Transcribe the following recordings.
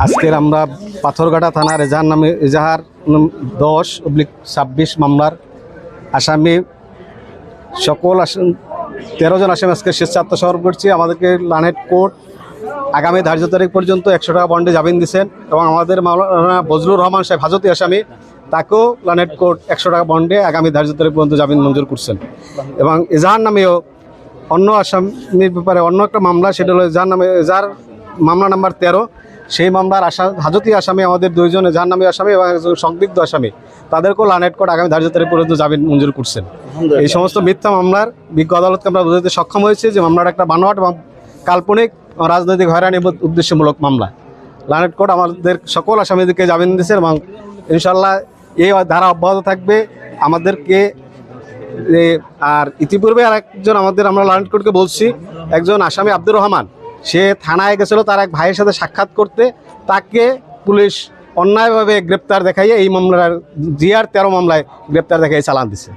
আজকের আমরা পাথরঘাটা থানার এজাহার 10/26 মামলার আসামি সকল 13 জন আসামি আজকে স্বেচ্ছা আত্মসমর্পণ করছি। আমাদেরকে লানেট কোর্ট আগামী ধার্য তারিখ পর্যন্ত 100 টাকা বন্ডে জামিন দিচ্ছেন এবং আমাদের মাওলানা বজলুর রহমান সাহেব হাজতি আসামি তাকেও লানেট কোর্ট 100 টাকা বন্ডে আগামী ধার্য তারিখ পর্যন্ত জামিন মঞ্জুর করছেন। এবং এজাহার নামেও অন্য আসামির ব্যাপারে অন্য একটা মামলা, সেটা হলো এজাহার মামলা নাম্বার 13। সেই মামলার হাজতি আসামি আমাদের 2 জন এজাহার নামী আসামি এবং একজন সংদিগ্ধ আসামি, তাদেরকেও লানেট কোর্ট আগামী ধার্য তারিখ পর্যন্ত জামিন মঞ্জুর করছেন। এই সমস্ত মিথ্যা মামলার বিজ্ঞ আদালতকে আমরা বোঝাতে সক্ষম হয়েছি যে মামলাটা একটা বানোয়াট এবং কাল্পনিক রাজনৈতিক হয়রানি উদ্দেশ্যমূলক মামলা। লানেট কোর্ট আমাদের সকল আসামিদেরকে জামিন দিয়েছে এবং ইনশাল্লাহ এই ধারা অব্যাহত থাকবে। আমাদেরকে আর ইতিপূর্বে আরেকজন আমরা লানেট কোর্টকে বলছি, একজন আসামি আব্দুর রহমান, সে থানায় গেছিল তার এক ভাইয়ের সাথে সাক্ষাৎ করতে, তাকে পুলিশ অন্যায়ভাবে গ্রেপ্তার দেখাইয়ে এই মামলার জিআর 13 মামলায় গ্রেপ্তার দেখাইয়ে চালান দিছে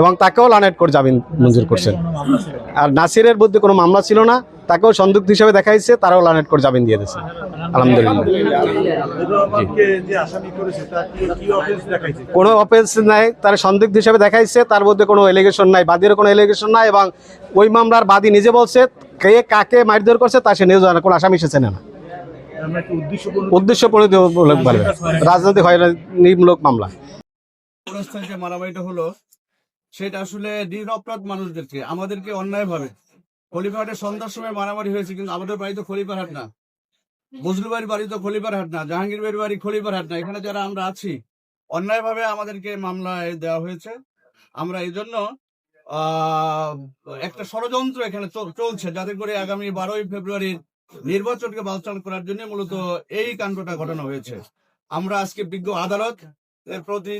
এবং তাকেও লানেট কোর্ট জামিন মঞ্জুর করছেন। আর নাসিরের বিরুদ্ধে কোনো মামলা ছিল না, তাকেও সংযুক্ত হিসেবে দেখাইছে, তারাও লানেট কোর্ট জামিন দিয়ে দিয়েছে আলহামদুলিল্লাহ। কোনো অফেন্স নাই, তার সন্দিগ্ধ হিসেবে দেখাইছে, তার মধ্যে কোনো এলিগেশন নাই, বাদীর কোনো এলিগেশন নাই এবং ওই মামলার বাদী নিজে বলছে কে কাকে মারধর করছে তা সে নিজে জানে, কোনো আসামি সে চেনে না। উদ্দেশ্য প্রণোদিতমূলক রাজনৈতিক হয়রানিমূলক মামলা। যে মারামারিটা হলো সেটা আসলে নিরপরাধ মানুষদেরকে আমাদেরকে অন্যায়ভাবে খলিফাহাটে সন্ধ্যার সময় মারামারি হয়েছে, কিন্তু আমাদের বাড়ি তো খলিফারহাট না, বজলু বাড়ি তো খলিফারহাট না, জাহাঙ্গীর বাড়ি খলিফারহাট না। এখানে যারা আমরা আছি অন্যায়ভাবে আমাদেরকে মামলায় দেওয়া হয়েছে। আমরা এই জন্য একটা ষড়যন্ত্র এখানে চলছে যাতে করে আগামী 12ই ফেব্রুয়ারির নির্বাচনকে বানচাল করার জন্য মূলত এই কাণ্ডটা ঘটানো হয়েছে। আমরা আজকে বিজ্ঞ আদালত এর প্রতি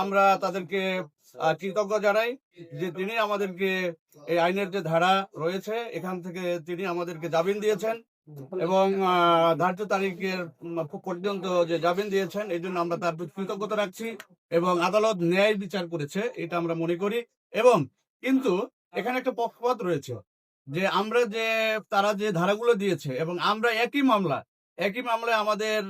আমরা তাদেরকে কৃতজ্ঞ জানাই যে তিনি আমাদেরকে এই আইনের যে ধারা রয়েছে এখান থেকে তিনি আমাদেরকে জামিন দিয়েছেন এবং ধার্য তারিখের পর্যন্ত যে জামিন দিয়েছেন এই জন্য আমরা তার প্রতি কৃতজ্ঞতা রাখছি এবং আদালত ন্যায় বিচার করেছে এটা আমরা মনে করি। এবং কিন্তু এখানে একটা পক্ষপাত রয়েছে যে আমরা যে তারা যে ধারাগুলো দিয়েছে এবং আমরা একই মামলায় আমাদের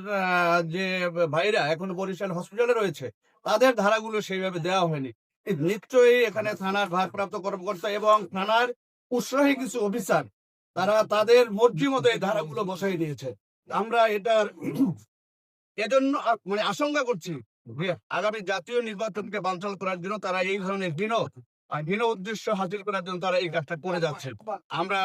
যে ভাইরা এখন বরিশাল হসপিটালে রয়েছে তাদের ধারাগুলো সেইভাবে দেওয়া হয়নি। নিশ্চয়ই এখানে থানার ভারপ্রাপ্ত কর্মকর্তা এবং থানার উৎসাহী কিছু অফিসার তারা তাদের মর্জি মতো এই ধারাগুলো বসাই দিয়েছে। আমরা এটার এজন্য মানে আশঙ্কা করছি যে আগামী জাতীয় নির্বাচনকে বানচাল করার জন্য তারা এই ধরনের ঘৃণ উদ্দেশ্য হাসিল করার জন্য তারা এই কাজটা করে যাচ্ছে। আমরা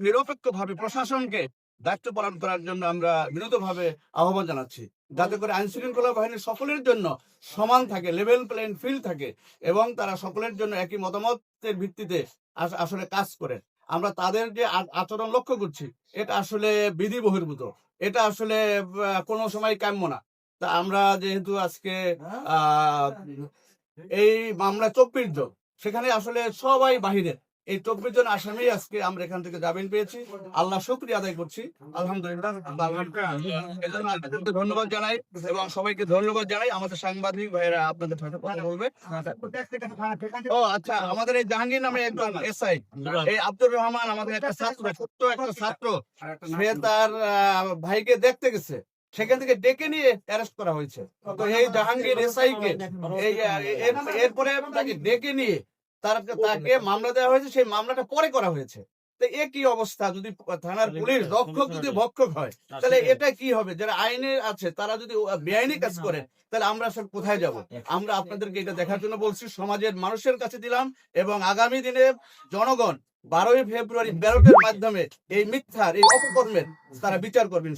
নিরপেক্ষ ভাবে প্রশাসনকে দায়িত্ব পালন করার জন্য আমরা বিনীতভাবে আহ্বান জানাচ্ছি যাতে করে আইন শৃঙ্খলা বাহিনীর সকলের জন্য সমান থাকে, লেভেল প্লেইং ফিল্ড থাকে এবং তারা সকলের জন্য একই মতামতের ভিত্তিতে আসলে কাজ করে। আমরা তাদের যে আচরণ লক্ষ্য করছি এটা আসলে বিধি বহির্ভূত, এটা আসলে কোনো সময় কাম্য না। তা আমরা যেহেতু আজকে এই মামলা 24 জন, সেখানে আসলে সবাই বাহিরের, এই 24 জন আসামি আজকে আমরা এখান থেকে জামিন পেয়েছি। আল্লাহ শুকরিয়া আদায় করছি আলহামদুলিল্লাহ। ধন্যবাদ জানাই এবং সবাইকে ধন্যবাদ জানাই। আমাদের সাংবাদিক ভাইয়েরা আপনাদের বলবে। ও আচ্ছা, আমাদের এই জাহাঙ্গীর নামে একজন এসআই এই আব্দুর রহমান আমাদের একটা ছাত্র, ছোট্ট একটা ছাত্র, সে তার ভাইকে দেখতে গেছে, সেখান থেকে ডেকে নিয়ে অ্যারেস্ট করা হয়েছে। তো এই জাহাঙ্গীর এসআই কে এরপরে তাকে ডেকে নিয়ে তাকে মামলা দেওয়া হয়েছে, সেই মামলাটা পরে করা হয়েছে। তো এ কি অবস্থা? যদি থানার পুলিশ রক্ষক যদি ভক্ষক হয় তাহলে এটা কি হবে? যারা আইনে আছে তারা যদি বেআইনি কাজ করে তাহলে আমরা সব কোথায় যাব? আমরা আপনাদেরকে এটা দেখার জন্য বলছি, সমাজের মানুষের কাছে দিলাম এবং আগামী দিনে জনগণ 12ই ফেব্রুয়ারি ব্যালটের মাধ্যমে এই মিথ্যার এই অপকর্মের তারা বিচার করবেন।